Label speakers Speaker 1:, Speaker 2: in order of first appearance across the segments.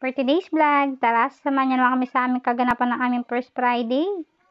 Speaker 1: For today's vlog, tara, samahan niyo naman kami sa aming kaganapan ng aming first Friday.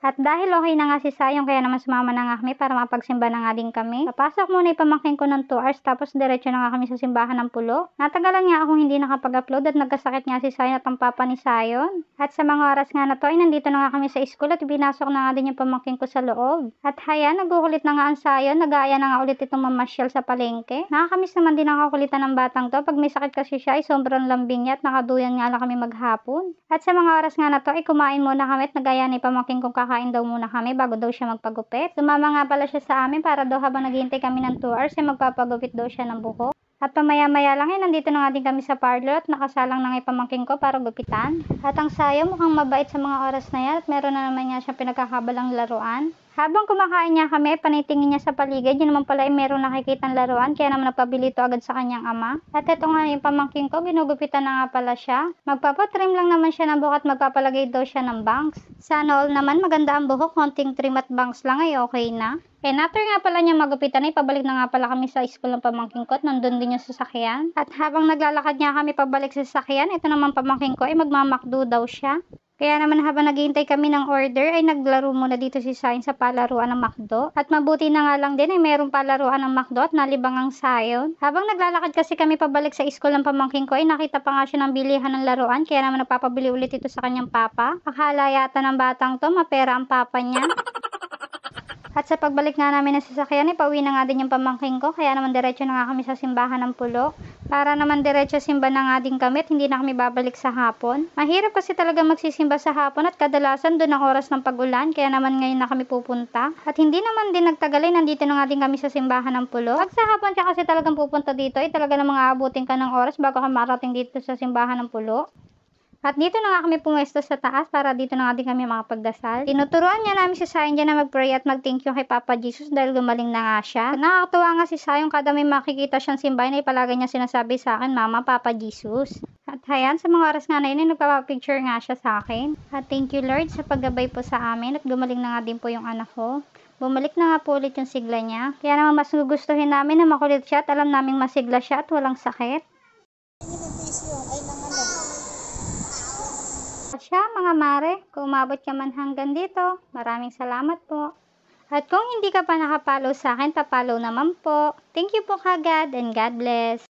Speaker 1: At dahil okay na nga si Sayong, kaya naman sumama na nga kami para mapagsimba na nga din kami. Papasok muna ipamangkin ko ng 2 hours, tapos diretso na nga kami sa simbahan ng Pulo. Natagalan nga akong hindi nakapag-upload at nagkasakit nga si Sayon at ang papa ni Sayon. At sa mga oras nga na to, ay nandito na nga kami sa school at binasok na nga din yung pamangkin ko sa loob. At haya, nagukulit na nga ang Sayon, nag-aaya na nga ulit itong mamasyal sa palengke. Nakakamiss naman din ang kakulitan ng batang to. Pag may sakit kasi siya, ay sobrang lambing niya at nakaduyan nga lang kami maghapon. At sa mga oras nga na to, ay kumain muna kami at nag-aaya na ipamangkin kong kakain daw muna kami bago daw siya magpagupit. Sumama nga pala siya sa amin para daw habang naghihintay kami ng 2 hours ay magpapagupit daw siya ng buhok. At pamaya-maya lang nandito na nga din kami sa parlor at nakasalang na nga ipamangkin ko para gupitan. At ang Sayo mukhang mabait sa mga oras na yan at meron na naman niya siyang pinagkakabalang laruan. Habang kumakain niya kami, panitingin niya sa paligid. Yun naman pala ay meron nakikitang laruan, kaya naman napabili ito agad sa kanyang ama. At ito nga yung pamangkin ko, ginugupitan na nga pala siya. Magpapatrim lang naman siya ng buhok at magpapalagay daw siya ng bangs. Sana all naman maganda ang buhok, konting trim at bangs lang ay okay na. And after nga pala niya magupitan ay pabalik na nga pala kami sa school ng pamangkin ko at nandun din yung sasakyan. At habang naglalakad niya kami pabalik sa sasakyan, ito naman pamangkin ko ay magmamakdo daw siya. Kaya naman habang naghihintay kami ng order ay naglaro muna dito si Sayon sa palaruan ng McDo. At mabuti na nga lang din ay meron palaruan ng McDo at nalibang ang Sayon. Habang naglalakad kasi kami pabalik sa school ng pamangkin ko ay nakita pa nga siya ng bilihan ng laruan, kaya naman nagpapabili ulit ito sa kanyang papa. Akala yata ng batang to mapera ang papa niya. At sa pagbalik nga namin ng sasakyan, pauwi na nga din yung pamangkin ko. Kaya naman diretso na nga kami sa simbahan ng Pulo. Para naman diretso simba na nga din kami at hindi na kami babalik sa hapon. Mahirap kasi talaga magsisimba sa hapon at kadalasan doon ang oras ng pag-ulan. Kaya naman ngayon na kami pupunta. At hindi naman din nagtagalay, nandito na nga din kami sa simbahan ng Pulo. Pag sa hapon ka kasi talagang pupunta dito, ay talaga namang aabutin ka ng oras bago ka marating dito sa simbahan ng Pulo. At dito na nga kami pumwesto sa taas para dito na nga din kami makapagdasal. Tinuturuan niya namin si Sayon dyan na mag-pray at mag-thank you kay Papa Jesus dahil gumaling na nga siya. Nakakatuwa nga si Sayon kada may makikita siyang simbahan ay palagi niya sinasabi sa akin, Mama, Papa Jesus. At hayan, sa mga oras nga na yun, nagpapapicture nga siya sa akin. At thank you Lord sa paggabay po sa amin at gumaling na nga din po yung anak ko. Bumalik na nga po ulit yung sigla niya. Kaya naman mas gugustuhin namin na makulit siya at alam naming masigla siya at walang sakit. At siya mga mare, kung umabot ka man hanggang dito, maraming salamat po. At kung hindi ka pa nakapollow sa akin, papollow naman po. Thank you po kagad and God bless.